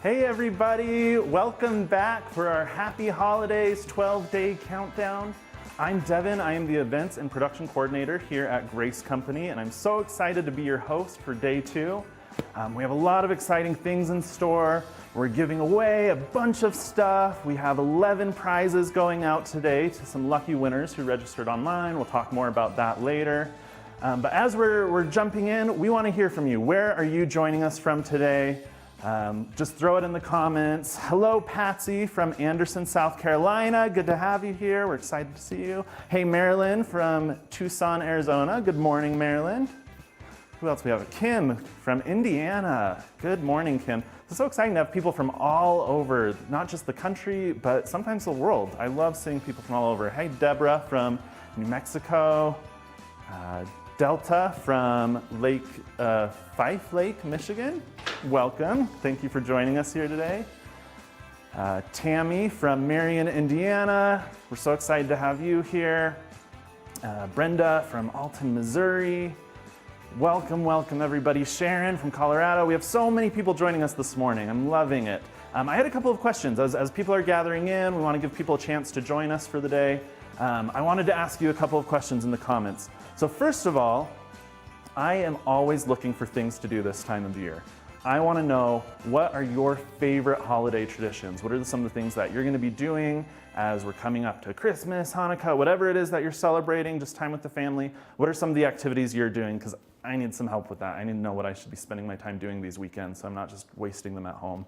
Hey everybody, welcome back for our Happy Holidays 12-day countdown. I'm Devin, I am the events and production coordinator here at Grace Company, and I'm so excited to be your host for day 2. We have a lot of exciting things in store. We're giving away a bunch of stuff. We have 11 prizes going out today to some lucky winners who registered online. We'll talk more about that later. But as we're jumping in, we want to hear from you. Where are you joining us from today? Just throw it in the comments. Hello, Patsy from Anderson, South Carolina. Good to have you here. We're excited to see you. Hey, Marilyn from Tucson, Arizona. Good morning, Marilyn. Who else we have? Kim from Indiana. Good morning, Kim. It's so exciting to have people from all over, not just the country, but sometimes the world. I love seeing people from all over. Hey, Deborah from New Mexico. Delta from Fife Lake, Michigan. Welcome. Thank you for joining us here today. Tammy from Marion, Indiana. We're so excited to have you here. Brenda from Alton, Missouri. Welcome, welcome everybody. Sharon from Colorado. We have so many people joining us this morning. I'm loving it. I had a couple of questions. As people are gathering in, we want to give people a chance to join us for the day. I wanted to ask you a couple of questions in the comments. So first of all, I am always looking for things to do this time of year. I want to know, what are your favorite holiday traditions? What are some of the things that you're going to be doing as we're coming up to Christmas, Hanukkah, whatever it is that you're celebrating, just time with the family? What are some of the activities you're doing? Because I need some help with that. I need to know what I should be spending my time doing these weekends so I'm not just wasting them at home.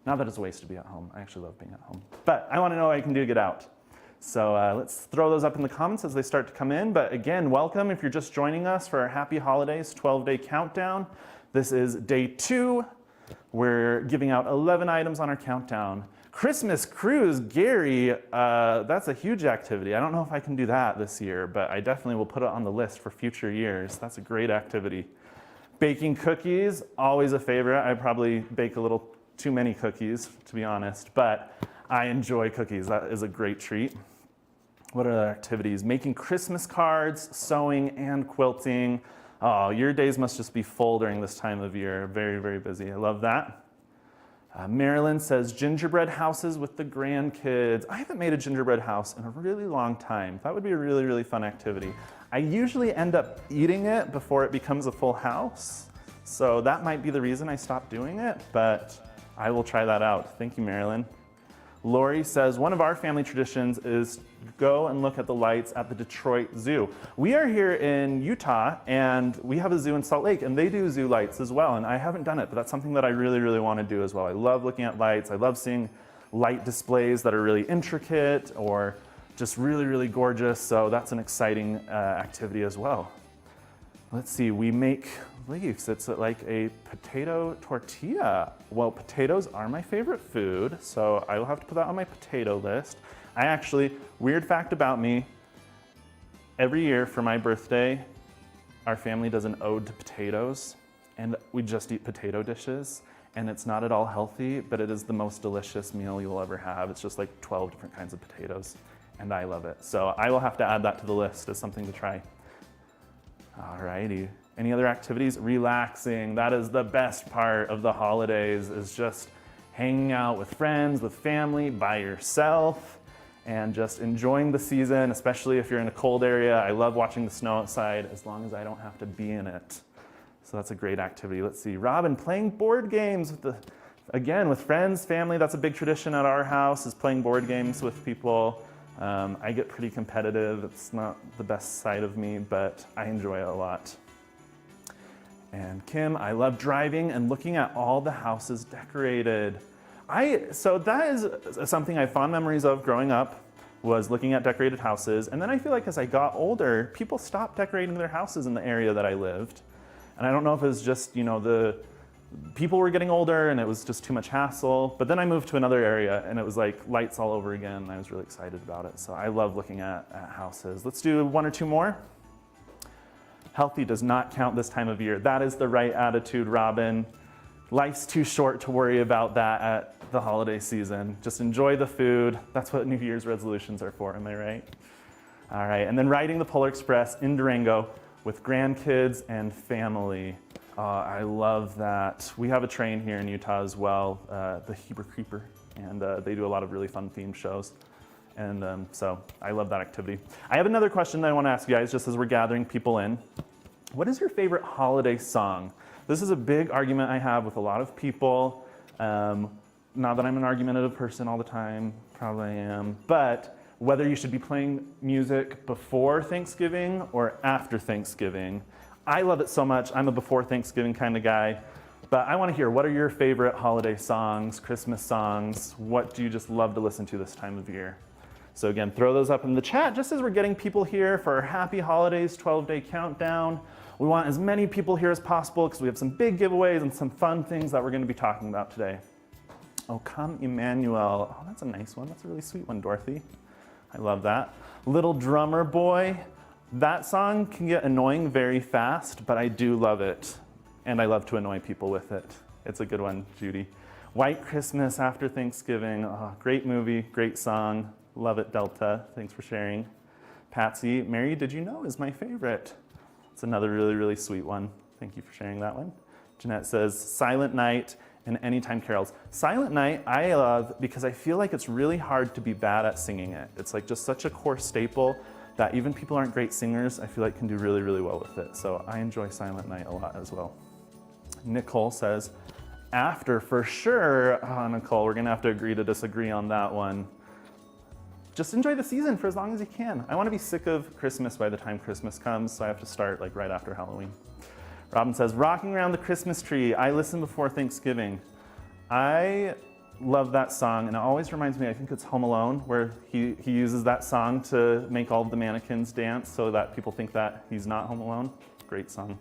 Not that it's a waste to be at home. I actually love being at home. But I want to know what I can do to get out. So let's throw those up in the comments as they start to come in. But again, welcome if you're just joining us for our Happy Holidays 12-day countdown. This is day 2. We're giving out 11 items on our countdown. Christmas cruise, Gary, that's a huge activity. I don't know if I can do that this year, but I definitely will put it on the list for future years. That's a great activity. Baking cookies, always a favorite. I probably bake a little too many cookies, to be honest, but I enjoy cookies. That is a great treat. What are other activities? Making Christmas cards, sewing, and quilting. Oh, your days must just be full during this time of year. Very, very busy. I love that. Marilyn says gingerbread houses with the grandkids. I haven't made a gingerbread house in a really long time. That would be a really, really fun activity. I usually end up eating it before it becomes a full house. So that might be the reason I stopped doing it, but I will try that out. Thank you, Marilyn. Lori says, one of our family traditions is go and look at the lights at the Detroit Zoo. We are here in Utah, and we have a zoo in Salt Lake, and they do zoo lights as well, and I haven't done it, but that's something that I really, really want to do as well. I love looking at lights. I love seeing light displays that are really intricate or just really, really gorgeous, so that's an exciting activity as well. Let's see, we make leaves. It's like a potato tortilla. Well, potatoes are my favorite food, so I will have to put that on my potato list. I actually, weird fact about me, every year for my birthday, our family does an ode to potatoes, and we just eat potato dishes, and it's not at all healthy, but it is the most delicious meal you'll ever have. It's just like 12 different kinds of potatoes, and I love it. So I will have to add that to the list as something to try. Alrighty. Any other activities? Relaxing. That is the best part of the holidays, is just hanging out with friends, with family, by yourself, and just enjoying the season, especially if you're in a cold area. I love watching the snow outside as long as I don't have to be in it. So that's a great activity. Let's see. Robin, playing board games again, with friends, family. That's a big tradition at our house, is playing board games with people. I get pretty competitive. It's not the best side of me, but I enjoy it a lot. And Kim, I love driving and looking at all the houses decorated. So that is something I have fond memories of growing up, was looking at decorated houses. And then I feel like as I got older, people stopped decorating their houses in the area that I lived. And I don't know if it was just, the people were getting older and it was just too much hassle. But then I moved to another area and it was like lights all over again. And I was really excited about it. So I love looking at houses. Let's do 1 or 2 more. Healthy does not count this time of year. That is the right attitude, Robin. Life's too short to worry about that at the holiday season. Just enjoy the food. That's what New Year's resolutions are for, am I right? All right, and then riding the Polar Express in Durango with grandkids and family. I love that. We have a train here in Utah as well, the Heber Creeper, and they do a lot of really fun themed shows. And so I love that activity. I have another question that I want to ask you guys just as we're gathering people in. What is your favorite holiday song? This is a big argument I have with a lot of people. Not that I'm an argumentative person all the time, probably am, but whether you should be playing music before Thanksgiving or after Thanksgiving. I love it so much. I'm a before Thanksgiving kind of guy, but I want to hear, what are your favorite holiday songs, Christmas songs? What do you just love to listen to this time of year? So again, throw those up in the chat just as we're getting people here for our Happy Holidays 12-day countdown. We want as many people here as possible because we have some big giveaways and some fun things that we're going to be talking about today. Oh, come Emmanuel. Oh, that's a nice one. That's a really sweet one, Dorothy. I love that. Little Drummer Boy. That song can get annoying very fast, but I do love it. And I love to annoy people with it. It's a good one, Judy. White Christmas After Thanksgiving. Oh, great movie, great song. Love it, Delta. Thanks for sharing. Patsy, Mary, Did You Know is my favorite. It's another really, really sweet one. Thank you for sharing that one. Jeanette says, Silent Night and Anytime Carols. Silent Night I love because I feel like it's really hard to be bad at singing it. It's like just such a core staple that even people aren't great singers, I feel like can do really, really well with it. So I enjoy Silent Night a lot as well. Nicole says, After for sure. Oh, Nicole, we're gonna have to agree to disagree on that one. Just enjoy the season for as long as you can. I wanna be sick of Christmas by the time Christmas comes, so I have to start like right after Halloween. Robin says, Rocking Around the Christmas Tree. I listen before Thanksgiving. I love that song, and it always reminds me, I think it's Home Alone, where he uses that song to make all of the mannequins dance so that people think that he's not home alone. Great song.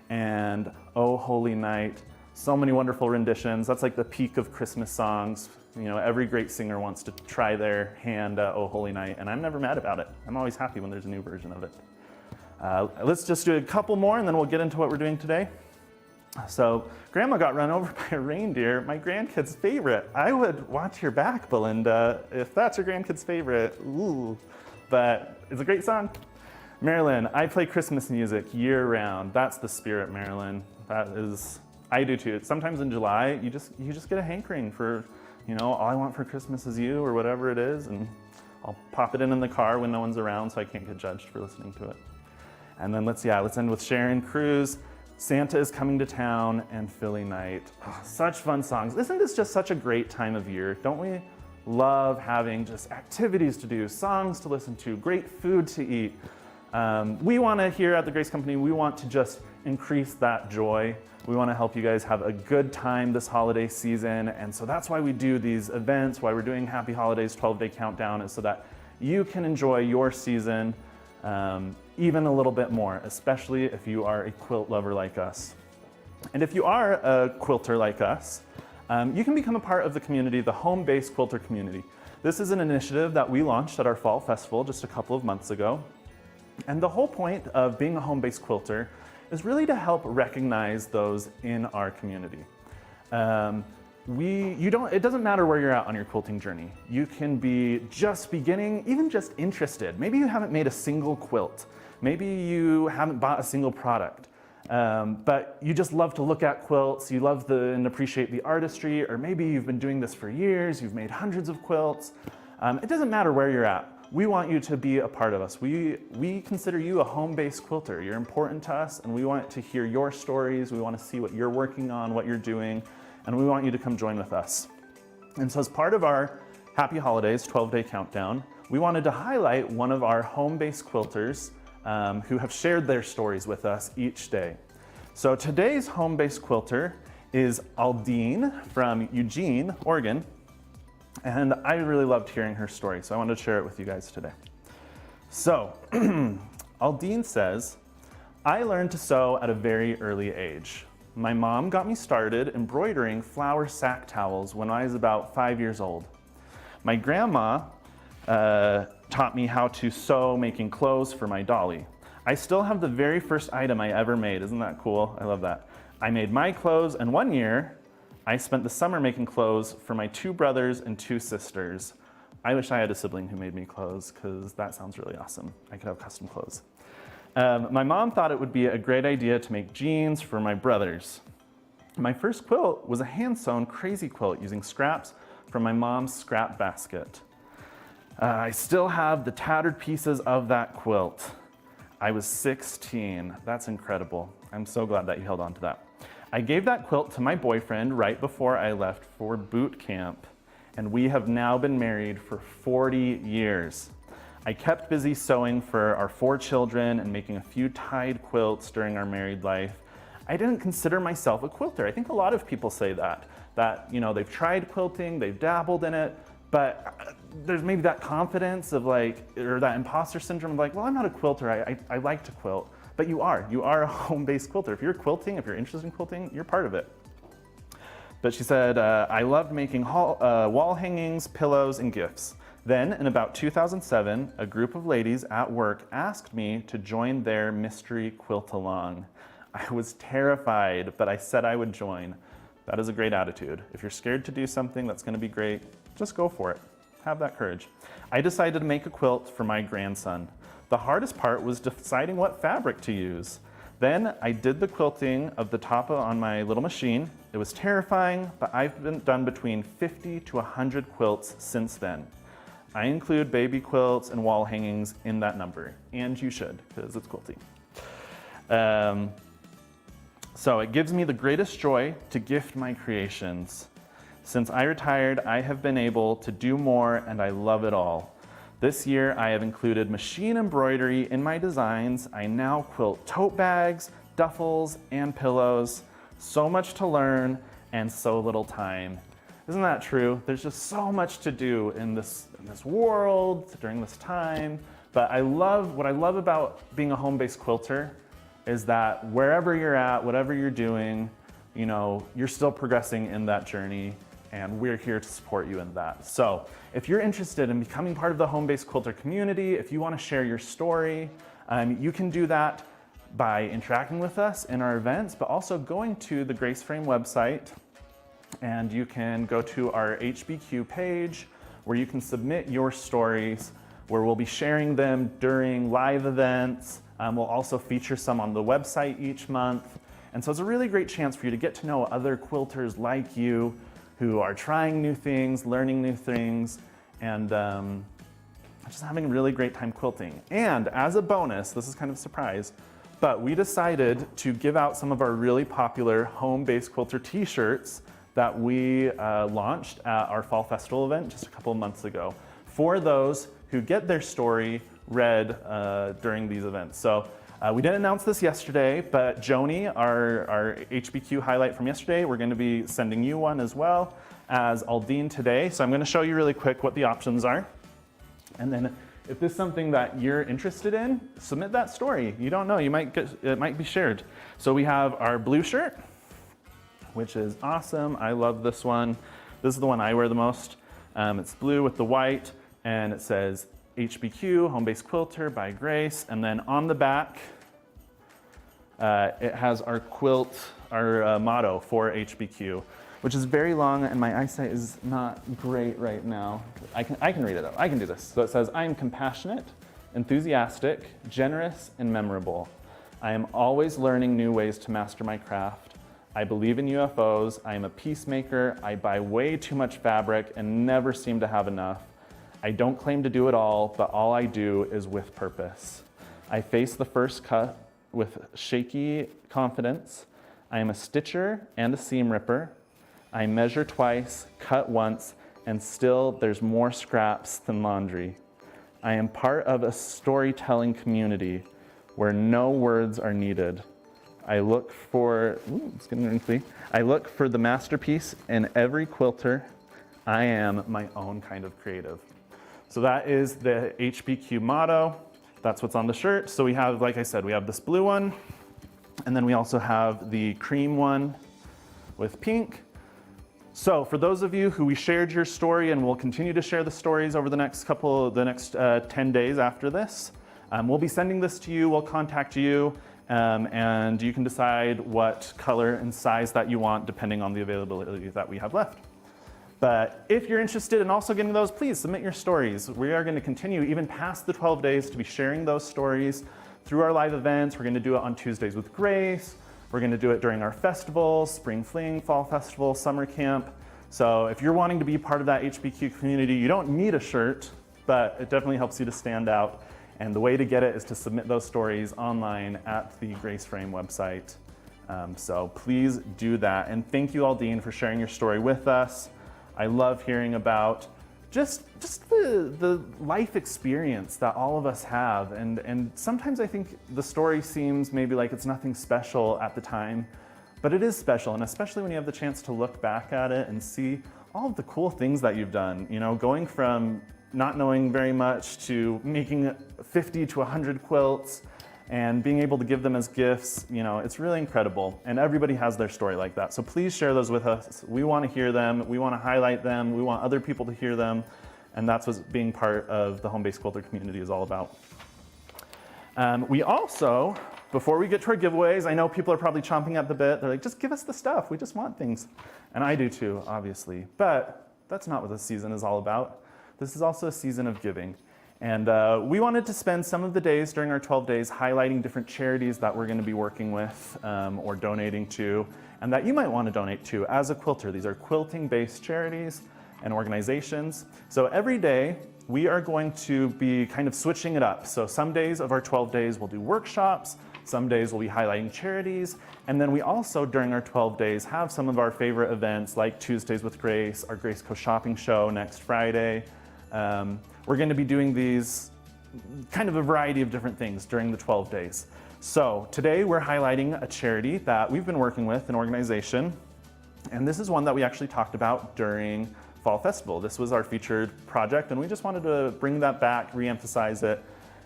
And Oh Holy Night. So many wonderful renditions. That's like the peak of Christmas songs. You know, every great singer wants to try their hand at Oh Holy Night, and I'm never mad about it. I'm always happy when there's a new version of it. Let's just do a couple more and then we'll get into what we're doing today. So, Grandma got run over by a reindeer, my grandkid's favorite. I would watch your back, Belinda, if that's your grandkid's favorite. Ooh, but it's a great song. Marilyn, I play Christmas music year round. That's the spirit, Marilyn. That is, I do too. Sometimes in July, you just get a hankering for, you know, all I want for Christmas is you or whatever it is, and I'll pop it in the car when no one's around so I can't get judged for listening to it. And then let's end with Sharon Cruz. Santa is Coming to Town and Philly Night. Oh, such fun songs. Isn't this just such a great time of year? Don't we love having just activities to do, songs to listen to, great food to eat? We want to, here at the Grace Company, we want to just increase that joy. We want to help you guys have a good time this holiday season. And so that's why we do these events, why we're doing Happy Holidays 12-day countdown, is so that you can enjoy your season even a little bit more, especially if you are a quilt lover like us. And if you are a quilter like us, you can become a part of the community, the home-based quilter community. This is an initiative that we launched at our fall festival just a couple of months ago. And the whole point of being a home-based quilter is really to help recognize those in our community. It doesn't matter where you're at on your quilting journey. You can be just beginning, even just interested. Maybe you haven't made a single quilt. Maybe you haven't bought a single product, but you just love to look at quilts. You love and appreciate the artistry, or maybe you've been doing this for years. You've made hundreds of quilts. It doesn't matter where you're at. We want you to be a part of us. We consider you a home-based quilter. You're important to us, and we want to hear your stories. We want to see what you're working on, what you're doing, and we want you to come join with us. And so as part of our Happy Holidays 12-day countdown, we wanted to highlight one of our home-based quilters who have shared their stories with us each day. So today's home-based quilter is Aldine from Eugene, Oregon. And I really loved hearing her story, so I wanted to share it with you guys today. So, Aldine says, I learned to sew at a very early age. My mom got me started embroidering flour sack towels when I was about 5 years old. My grandma taught me how to sew making clothes for my dolly. I still have the very first item I ever made. Isn't that cool? I love that. I made my clothes, and one year, I spent the summer making clothes for my 2 brothers and 2 sisters. I wish I had a sibling who made me clothes, because that sounds really awesome. I could have custom clothes. My mom thought it would be a great idea to make jeans for my brothers. My first quilt was a hand-sewn crazy quilt using scraps from my mom's scrap basket. I still have the tattered pieces of that quilt. I was 16. That's incredible. I'm so glad that you held on to that. I gave that quilt to my boyfriend right before I left for boot camp, and we have now been married for 40 years. I kept busy sewing for our 4 children and making a few tied quilts during our married life. I didn't consider myself a quilter. I think a lot of people say that they've tried quilting, they've dabbled in it, but there's maybe that confidence of or that imposter syndrome of well, I'm not a quilter, I like to quilt. But you are a home-based quilter. If you're quilting, if you're interested in quilting, you're part of it. But she said, I loved making wall hangings, pillows, and gifts. Then, in about 2007, a group of ladies at work asked me to join their mystery quilt-along. I was terrified, but I said I would join. That is a great attitude. If you're scared to do something that's gonna be great, just go for it. Have that courage. I decided to make a quilt for my grandson. The hardest part was deciding what fabric to use. Then I did the quilting of the top on my little machine. It was terrifying, but I've done between 50 to 100 quilts since then. I include baby quilts and wall hangings in that number, and you should, because it's quilting. So it gives me the greatest joy to gift my creations. Since I retired, I have been able to do more, and I love it all. This year, I have included machine embroidery in my designs. I now quilt tote bags, duffels, and pillows. So much to learn, and so little time. Isn't that true? There's just so much to do in this world during this time. But what I love about being a home-based quilter is that wherever you're at, whatever you're doing, you're still progressing in that journey, and we're here to support you in that. So if you're interested in becoming part of the home-based quilter community, if you want to share your story, you can do that by interacting with us in our events, but also going to the Grace Frame website, and you can go to our HBQ page where you can submit your stories, where we'll be sharing them during live events. We'll also feature some on the website each month. And so it's a really great chance for you to get to know other quilters like you who are trying new things, learning new things, and just having a really great time quilting. And as a bonus, this is kind of a surprise, but we decided to give out some of our really popular home-based quilter t-shirts that we launched at our Fall Festival event just a couple of months ago for those who get their story read during these events. So we didn't announce this yesterday, but Joni, our HBQ highlight from yesterday, we're going to be sending you one as well as Aldine today. So I'm going to show you really quick what the options are. And then if this is something that you're interested in, submit that story. You don't know, it might be shared. So we have our blue shirt, which is awesome. I love this one. This is the one I wear the most. It's blue with the white, and it says HBQ, Home-Based Quilter by Grace. And then on the back, it has our quilt, our motto for HBQ, which is very long, and my eyesight is not great right now. I can read it out. I can do this. So it says, I am compassionate, enthusiastic, generous, and memorable. I am always learning new ways to master my craft. I believe in UFOs. I am a peacemaker. I buy way too much fabric and never seem to have enough. I don't claim to do it all, but all I do is with purpose. I face the first cut with shaky confidence. I am a stitcher and a seam ripper. I measure twice, cut once, and still there's more scraps than laundry. I am part of a storytelling community where no words are needed. I look for, it's getting wrinkly. I look for the masterpiece in every quilter. I am my own kind of creative. So that is the HBQ motto. That's what's on the shirt. So we have, like I said, we have this blue one, and then we also have the cream one with pink. So for those of you who we shared your story, and we'll continue to share the stories over the next 10 days after this, we'll be sending this to you, we'll contact you, and you can decide what color and size that you want depending on the availability that we have left. But if you're interested in also getting those, please submit your stories. We are going to continue even past the 12 days to be sharing those stories through our live events. We're gonna do it on Tuesdays with Grace. We're gonna do it during our festivals, Spring Fling, Fall Festival, Summer Camp. So if you're wanting to be part of that HBQ community, you don't need a shirt, but it definitely helps you to stand out. And the way to get it is to submit those stories online at the Grace Frame website. So please do that. And thank you, Aldine, for sharing your story with us. I love hearing about just the life experience that all of us have. And sometimes I think the story seems maybe like it's nothing special at the time, but it is special. And especially when you have the chance to look back at it and see all of the cool things that you've done, you know, going from not knowing very much to making 50 to 100 quilts and being able to give them as gifts, you know, it's really incredible. And everybody has their story like that. So please share those with us. We want to hear them. We want to highlight them. We want other people to hear them. And that's what being part of the home-based quilter community is all about. We also, before we get to our giveaways, I know people are probably chomping at the bit. They're like, just give us the stuff. We just want things. And I do too, obviously. But that's not what this season is all about. This is also a season of giving. And we wanted to spend some of the days during our 12 days highlighting different charities that we're going to be working with or donating to, and that you might want to donate to as a quilter. These are quilting-based charities and organizations. So every day we are going to be kind of switching it up. So some days of our 12 days we'll do workshops, some days we'll be highlighting charities, and then we also during our 12 days have some of our favorite events like Tuesdays with Grace, our Grace Co shopping show next Friday. We're going to be doing these kind of a variety of different things during the 12 days. So today we're highlighting a charity that we've been working with, an organization, and this is one that we actually talked about during Fall Festival. This was our featured project, and we just wanted to bring that back, re-emphasize it,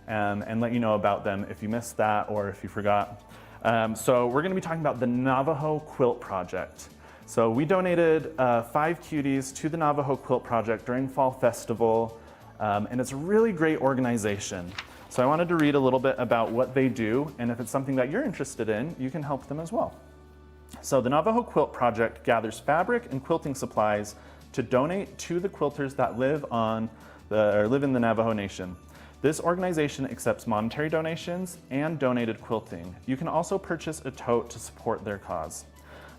and let you know about them if you missed that or if you forgot. So we're going to be talking about the Navajo Quilt Project. So we donated 5 cuties to the Navajo Quilt Project during Fall Festival, and it's a really great organization. So I wanted to read a little bit about what they do, and if it's something that you're interested in, you can help them as well. So the Navajo Quilt Project gathers fabric and quilting supplies to donate to the quilters that live in the Navajo Nation. This organization accepts monetary donations and donated quilting. You can also purchase a tote to support their cause.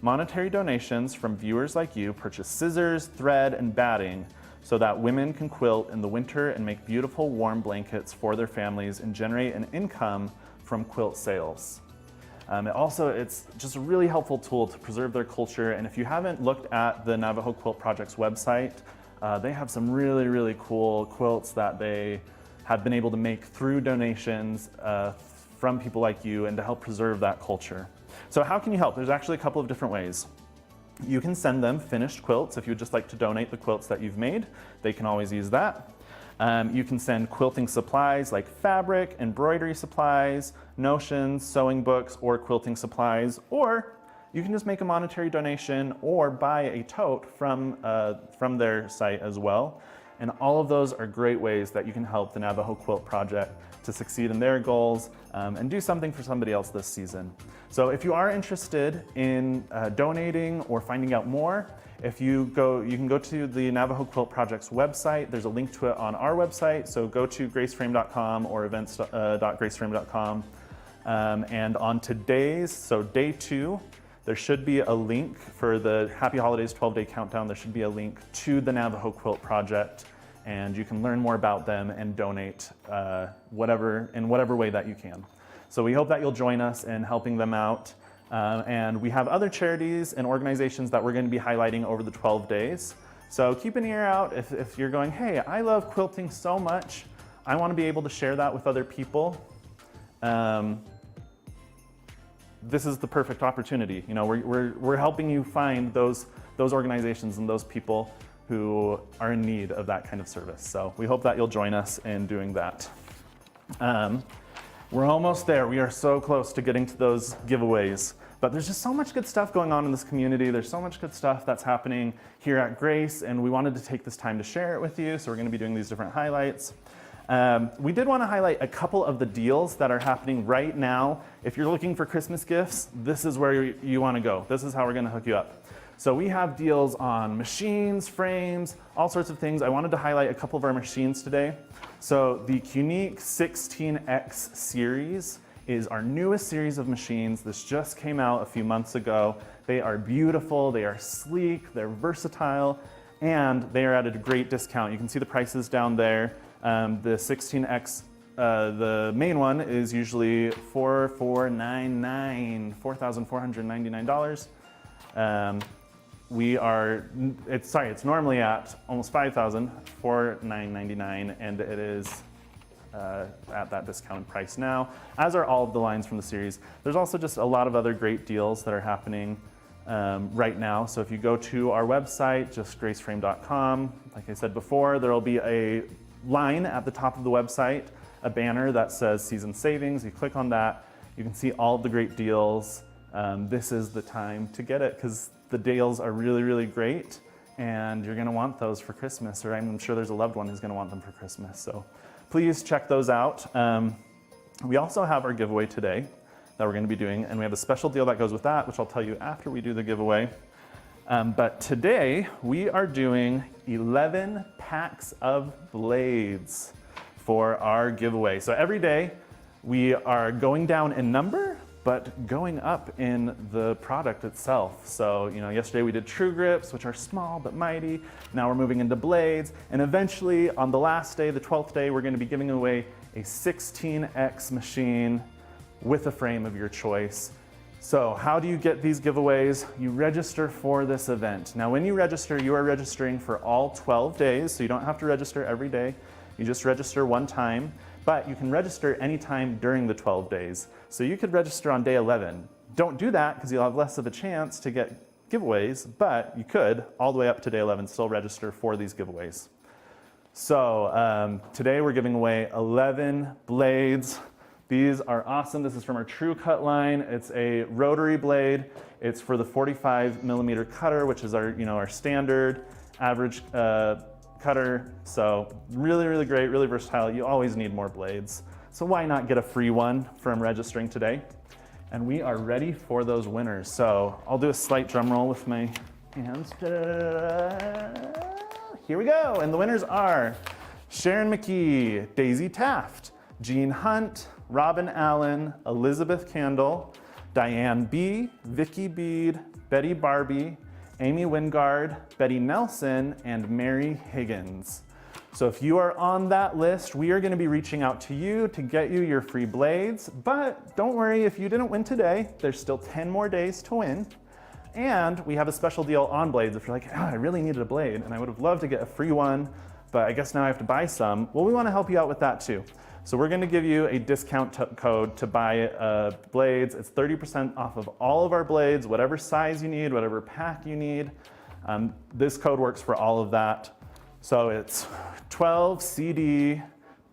Monetary donations from viewers like you purchase scissors, thread, and batting so that women can quilt in the winter and make beautiful warm blankets for their families and generate an income from quilt sales. It's just a really helpful tool to preserve their culture, and if you haven't looked at the Navajo Quilt Project's website, they have some really, really cool quilts that they have been able to make through donations from people like you and to help preserve that culture. So how can you help? There's actually a couple of different ways. You can send them finished quilts. If you would just like to donate the quilts that you've made, they can always use that. You can send quilting supplies like fabric, embroidery supplies, notions, sewing books, or quilting supplies, or you can just make a monetary donation or buy a tote from their site as well. And all of those are great ways that you can help the Navajo Quilt Project to succeed in their goals and do something for somebody else this season. So if you are interested in donating or finding out more, you can go to the Navajo Quilt Project's website. There's a link to it on our website. So go to graceframe.com or events.graceframe.com. And on today's, so day 2, there should be a link for the Happy Holidays 12-day countdown. There should be a link to the Navajo Quilt Project, and you can learn more about them and donate in whatever way that you can. So we hope that you'll join us in helping them out. And we have other charities and organizations that we're going to be highlighting over the 12 days. So keep an ear out if you're going, hey, I love quilting so much. I want to be able to share that with other people. This is the perfect opportunity. You know, we're helping you find those organizations and those people who are in need of that kind of service. So we hope that you'll join us in doing that. We're almost there. We are so close to getting to those giveaways. But there's just so much good stuff going on in this community. There's so much good stuff that's happening here at Grace, and we wanted to take this time to share it with you. So we're going to be doing these different highlights. We did want to highlight a couple of the deals that are happening right now. If you're looking for Christmas gifts, this is where you want to go. This is how we're going to hook you up. So we have deals on machines, frames, all sorts of things. I wanted to highlight a couple of our machines today. So the Unique 16X series is our newest series of machines. This just came out a few months ago. They are beautiful, they are sleek, they're versatile, and they are at a great discount. You can see the prices down there. The 16X, the main one is usually $4,499. It's normally at almost $5,000, $4,999, and it is at that discounted price now, as are all of the lines from the series. There's also just a lot of other great deals that are happening right now. So if you go to our website, just graceframe.com, like I said before, there will be a line at the top of the website, a banner that says Season Savings. You click on that, you can see all of the great deals. This is the time to get it because the deals are really, really great, and you're gonna want those for Christmas, or I'm sure there's a loved one who's gonna want them for Christmas. So please check those out. We also have our giveaway today that we're gonna be doing, and we have a special deal that goes with that, which I'll tell you after we do the giveaway. But today we are doing 11 packs of blades for our giveaway. So every day we are going down in number, but going up in the product itself. So, yesterday we did True Grips, which are small but mighty. Now we're moving into blades. And eventually on the last day, the 12th day, we're gonna be giving away a 16X machine with a frame of your choice. So how do you get these giveaways? You register for this event. Now when you register, you are registering for all 12 days, so you don't have to register every day. You just register one time, but you can register anytime during the 12 days. So you could register on day 11. Don't do that because you'll have less of a chance to get giveaways, but you could all the way up to day 11 still register for these giveaways. So today we're giving away 11 blades. These are awesome. This is from our True Cut line. It's a rotary blade. It's for the 45mm cutter, which is our standard average cutter. So really, really great, really versatile. You always need more blades. So why not get a free one from registering today? And we are ready for those winners. So I'll do a slight drum roll with my hands. Here we go. And the winners are Sharon McKee, Daisy Taft, Jean Hunt, Robin Allen, Elizabeth Candle, Diane B., Vicky Bede, Betty Barbie, Amy Wingard, Betty Nelson, and Mary Higgins. So if you are on that list, we are going to be reaching out to you to get you your free blades. But don't worry, if you didn't win today, there's still 10 more days to win. And we have a special deal on blades. If you're like, I really needed a blade and I would have loved to get a free one, but I guess now I have to buy some. Well, we want to help you out with that too. So we're going to give you a discount code to buy blades. It's 30% off of all of our blades, whatever size you need, whatever pack you need. This code works for all of that. So it's 12 CD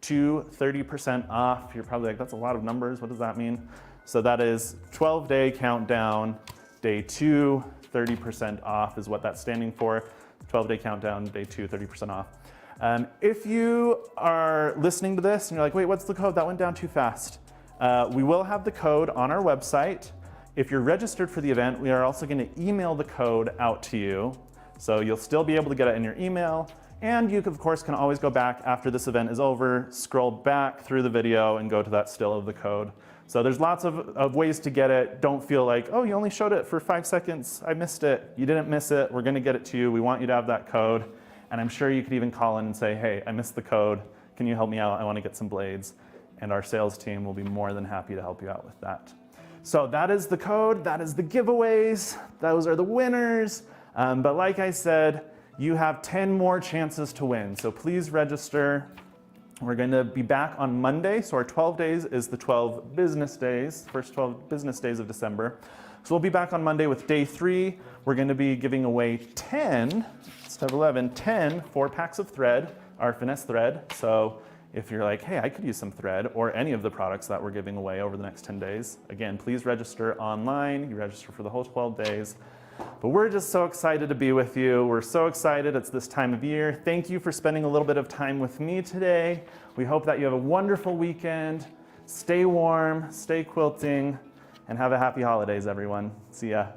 to 30% off. You're probably like, that's a lot of numbers. What does that mean? So that is 12-day countdown, day 2, 30% off is what that's standing for. 12-day countdown, day 2, 30% off. If you are listening to this and you're like, wait, what's the code? That went down too fast. We will have the code on our website. If you're registered for the event, we are also going to email the code out to you. So you'll still be able to get it in your email. And you, of course, can always go back after this event is over, scroll back through the video and go to that still of the code. So there's lots of ways to get it. Don't feel like, oh, you only showed it for 5 seconds. I missed it. You didn't miss it. We're going to get it to you. We want you to have that code. And I'm sure you could even call in and say, hey, I missed the code. Can you help me out? I want to get some blades. And our sales team will be more than happy to help you out with that. So that is the code. That is the giveaways. Those are the winners. But like I said, you have 10 more chances to win. So please register. We're going to be back on Monday. So our 12 days is the 12 business days, first 12 business days of December. So we'll be back on Monday with day 3. We're going to be giving away 10 4-packs of thread, our finesse thread. So if you're like, hey, I could use some thread, or any of the products that we're giving away over the next 10 days, again, please register online. You register for the whole 12 days. But we're just so excited to be with you. We're so excited. It's this time of year. Thank you for spending a little bit of time with me today. We hope that you have a wonderful weekend. Stay warm, stay quilting, and have a happy holidays, everyone. See ya.